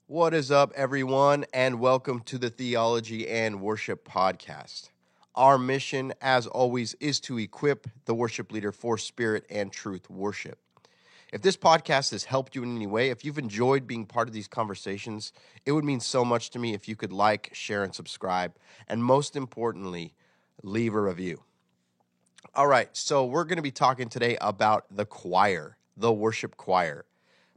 What is up, everyone, and welcome to the Theology and Worship Podcast. Our mission, as always, is to equip the worship leader for spirit and truth worship. If this podcast has helped you in any way, if you've enjoyed being part of these conversations, it would mean so much to me if you could like, share, and subscribe, and most importantly, leave a review. All right, so we're going to be talking today about the choir, the worship choir.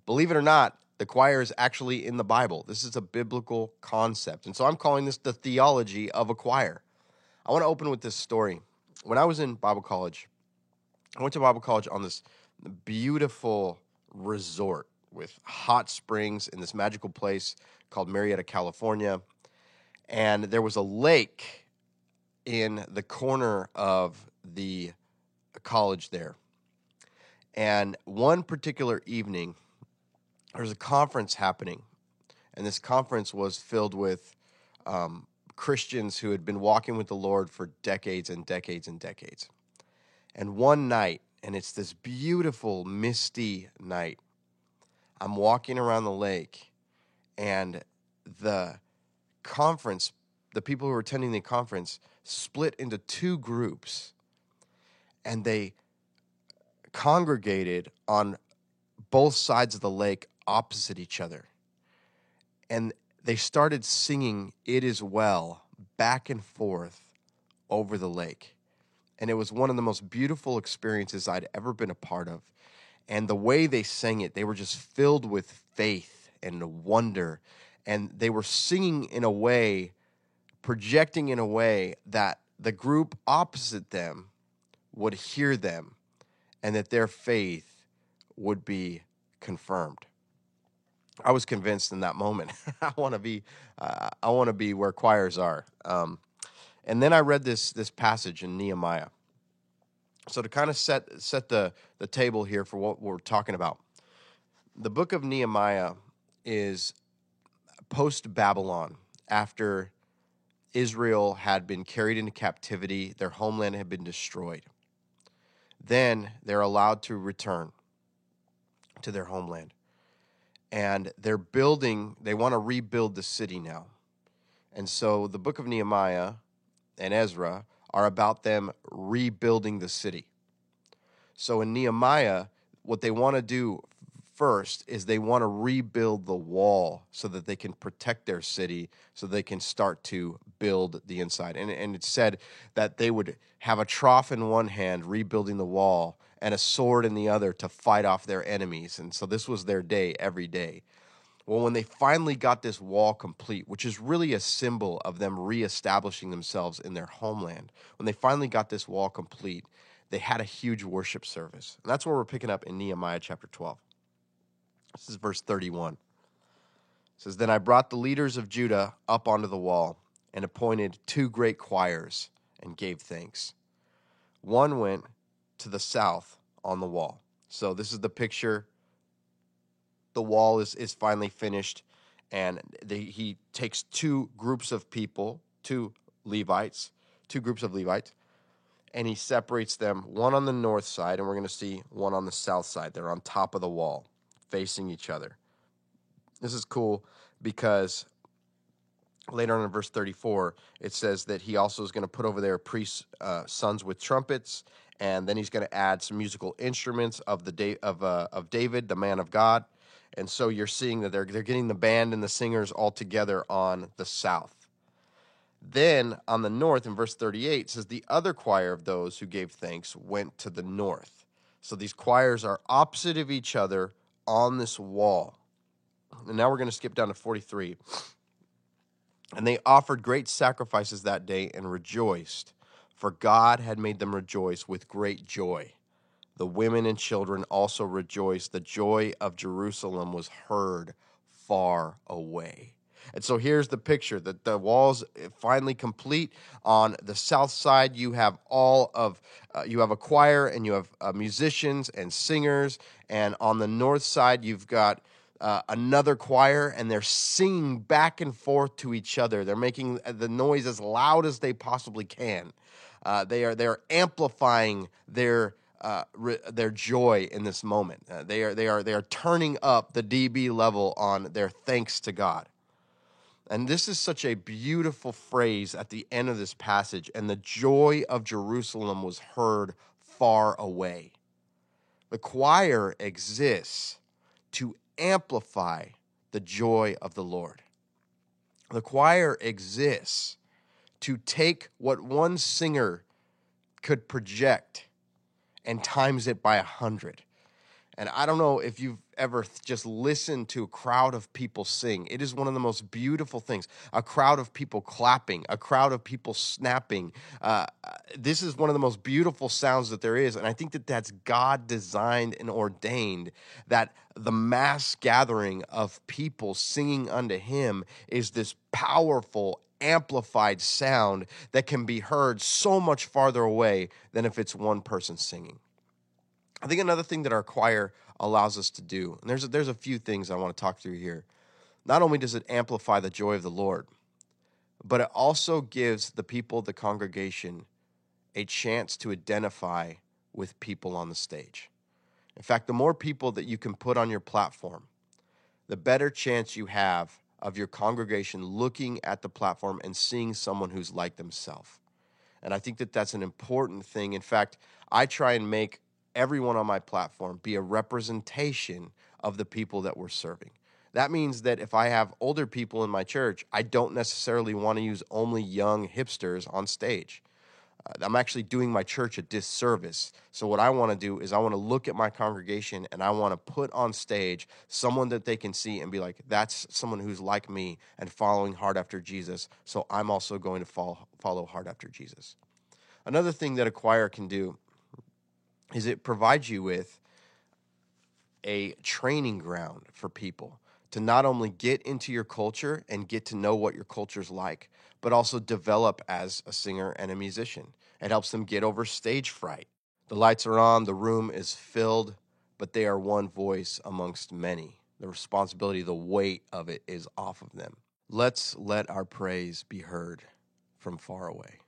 Believe it or not, the choir is actually in the Bible. This is a biblical concept. And so I'm calling this the theology of a choir. I want to open with this story. When I was in Bible college, I went to Bible college on this beautiful resort with hot springs in this magical place called Marietta, California. And there was a lake in the corner of the college there. And one particular evening, there was a conference happening, and this conference was filled with Christians who had been walking with the Lord for decades and decades and decades. And one night, and it's this beautiful, misty night, I'm walking around the lake, and the conference, the people who were attending the conference, split into two groups, and they congregated on both sides of the lake opposite each other. And they started singing "It Is Well" back and forth over the lake. And it was one of the most beautiful experiences I'd ever been a part of. And the way they sang it, they were just filled with faith and wonder. And they were singing in a way, projecting in a way that the group opposite them would hear them and that their faith would be confirmed. I was convinced in that moment. I want to be where choirs are. And then I read this passage in Nehemiah. So to kind of set the table here for what we're talking about, the book of Nehemiah is post Babylon, after Israel had been carried into captivity, their homeland had been destroyed. Then they're allowed to return to their homeland. And they want to rebuild the city now. And so the book of Nehemiah and Ezra are about them rebuilding the city. So in Nehemiah, what they want to do first is they want to rebuild the wall so that they can protect their city, so they can start to build the inside. And it said that they would have a trough in one hand, rebuilding the wall, and a sword in the other to fight off their enemies. And so this was their day every day. Well, when they finally got this wall complete, which is really a symbol of them reestablishing themselves in their homeland, when they finally got this wall complete, they had a huge worship service. And that's where we're picking up in Nehemiah chapter 12. This is verse 31. It says, "Then I brought the leaders of Judah up onto the wall and appointed two great choirs and gave thanks. One went to the south on the wall." So this is the picture. The wall is finally finished, and he takes two groups of people, two groups of Levites, and he separates them, one on the north side, and we're going to see one on the south side. They're on top of the wall, facing each other. This is cool because later on in verse 34, it says that he also is going to put over there priests' sons with trumpets, and then he's going to add some musical instruments of David, the man of God. And so you're seeing that they're getting the band and the singers all together on the south. Then on the north, in verse 38, it says, "The other choir of those who gave thanks went to the north." So these choirs are opposite of each other on this wall. And now we're going to skip down to 43. "And they offered great sacrifices that day and rejoiced, for God had made them rejoice with great joy. The women and children also rejoiced. The joy of Jerusalem was heard far away." And so here's the picture, that the wall's finally complete. On the south side, you have you have a choir, and you have musicians and singers. And on the north side, you've got another choir, and they're singing back and forth to each other. They're making the noise as loud as they possibly can. They are amplifying their their joy in this moment. They are turning up the dB level on their thanks to God. And this is such a beautiful phrase at the end of this passage. And the joy of Jerusalem was heard far away. The choir exists to amplify the joy of the Lord. The choir exists to take what one singer could project and times it by 100. And I don't know if you've ever just listened to a crowd of people sing. It is one of the most beautiful things. A crowd of people clapping, a crowd of people snapping. This is one of the most beautiful sounds that there is. And I think that that's God designed and ordained, that the mass gathering of people singing unto him is this powerful, amplified sound that can be heard so much farther away than if it's one person singing. I think another thing that our choir allows us to do, and there's a few things I want to talk through here. Not only does it amplify the joy of the Lord, but it also gives the people of the congregation a chance to identify with people on the stage. In fact, the more people that you can put on your platform, the better chance you have of your congregation looking at the platform and seeing someone who's like themselves. And I think that that's an important thing. In fact, I try and make everyone on my platform be a representation of the people that we're serving. That means that if I have older people in my church, I don't necessarily want to use only young hipsters on stage. I'm actually doing my church a disservice. So what I want to do is I want to look at my congregation and I want to put on stage someone that they can see and be like, that's someone who's like me and following hard after Jesus. So I'm also going to follow hard after Jesus. Another thing that a choir can do is it provides you with a training ground for people to not only get into your culture and get to know what your culture's like, but also develop as a singer and a musician. It helps them get over stage fright. The lights are on, the room is filled, but they are one voice amongst many. The responsibility, the weight of it is off of them. Let's let our praise be heard from far away.